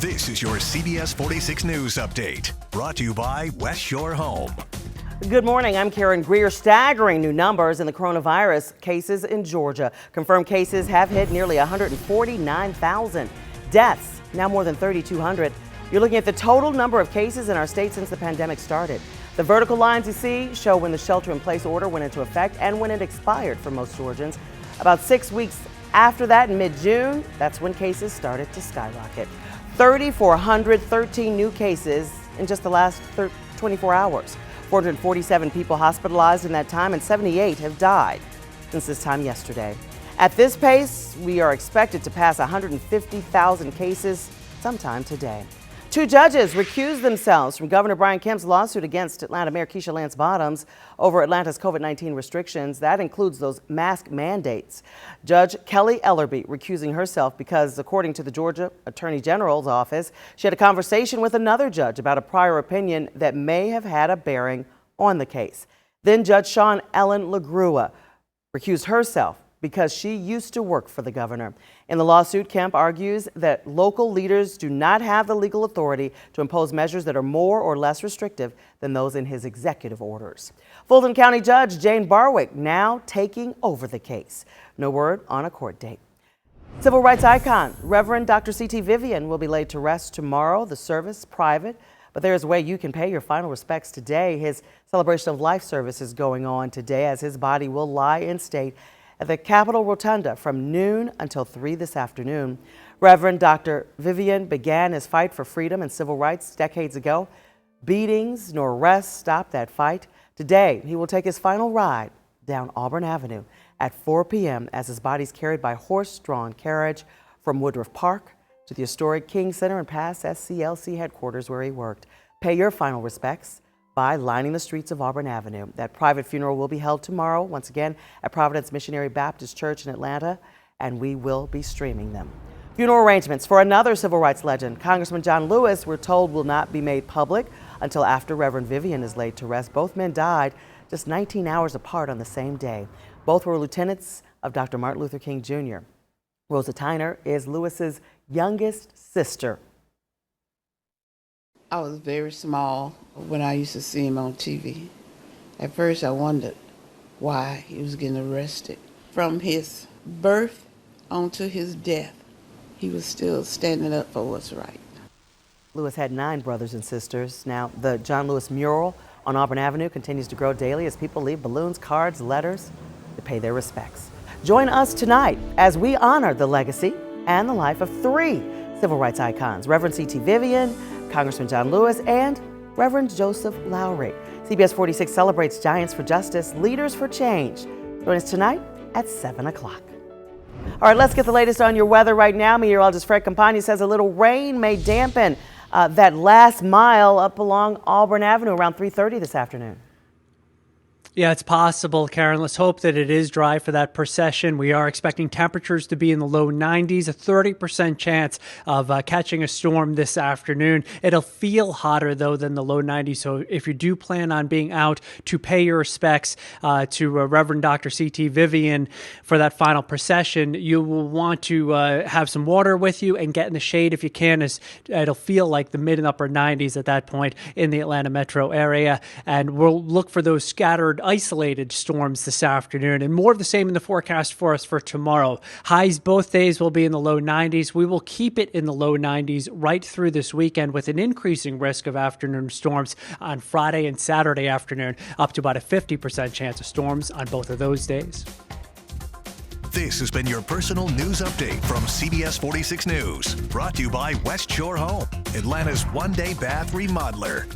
This is your CBS 46 News Update, brought to you by West Shore Home. Good morning. I'm Karen Greer. Staggering new numbers in the coronavirus cases in Georgia. Confirmed cases have hit nearly 149,000. Deaths, now more than 3,200. You're looking at the total number of cases in our state since the pandemic started. The vertical lines you see show when the shelter-in-place order went into effect and when it expired for most Georgians. About 6 weeks after that, in mid-June, that's when cases started to skyrocket. 3,413 new cases in just the last 24 hours. 447 people hospitalized in that time, and 78 have died since this time yesterday. At this pace, we are expected to pass 150,000 cases sometime today. 2 judges recused themselves from Governor Brian Kemp's lawsuit against Atlanta Mayor Keisha Lance Bottoms over Atlanta's COVID-19 restrictions. That includes those mask mandates. Judge Kelly Ellerby recusing herself because, according to the Georgia Attorney General's office, she had a conversation with another judge about a prior opinion that may have had a bearing on the case. Then Judge Sean Ellen LaGrua recused herself because she used to work for the governor. In the lawsuit, Kemp argues that local leaders do not have the legal authority to impose measures that are more or less restrictive than those in his executive orders. Fulton County Judge Jane Barwick now taking over the case. No word on a court date. Civil rights icon Rev Dr. CT Vivian will be laid to rest tomorrow. The service private, but there is a way you can pay your final respects today. His celebration of life service is going on today as his body will lie in state at the Capitol Rotunda from noon until 3 this afternoon. Reverend Dr. Vivian began his fight for freedom and civil rights decades ago. Beatings nor arrests stopped that fight. Today, he will take his final ride down Auburn Avenue at 4 p.m. as his body is carried by horse-drawn carriage from Woodruff Park to the historic King Center and past SCLC headquarters where he worked. Pay your final respects by lining the streets of Auburn Avenue. That private funeral will be held tomorrow, once again, at Providence Missionary Baptist Church in Atlanta, and we will be streaming them. Funeral arrangements for another civil rights legend, Congressman John Lewis, we're told will not be made public until after Reverend Vivian is laid to rest. Both men died just 19 hours apart on the same day. Both were lieutenants of Dr. Martin Luther King Jr. Rosa Tyner is Lewis's youngest sister. I was very small when I used to see him on TV. At first I wondered why he was getting arrested. From his birth onto his death, he was still standing up for what's right. Lewis had 9 brothers and sisters. Now, the John Lewis mural on Auburn Avenue continues to grow daily as people leave balloons, cards, letters to pay their respects. Join us tonight as we honor the legacy and the life of 3 civil rights icons, Rev CT Vivian, Congressman John Lewis, and Reverend Joseph Lowry. CBS 46 celebrates Giants for Justice, Leaders for Change. Join us tonight at 7 o'clock. All right, let's get the latest on your weather right now. Meteorologist Fred Campagna says a little rain may dampen that last mile up along Auburn Avenue around 3:30 this afternoon. Yeah, it's possible, Karen. Let's hope that it is dry for that procession. We are expecting temperatures to be in the low 90s, a 30% chance of catching a storm this afternoon. It'll feel hotter, though, than the low 90s. So if you do plan on being out to pay your respects to Reverend Dr. CT Vivian for that final procession, you will want to have some water with you and get in the shade if you can, as it'll feel like the mid and upper 90s at that point in the Atlanta metro area. And we'll look for those scattered isolated storms this afternoon, and more of the same in the forecast for us for tomorrow. Highs both days will be in the low 90s. We will keep it in the low 90s right through this weekend, with an increasing risk of afternoon storms on Friday and Saturday afternoon, up to about a 50% chance of storms on both of those days. This has been your personal news update from CBS 46 News, brought to you by West Shore Home, Atlanta's one-day bath remodeler.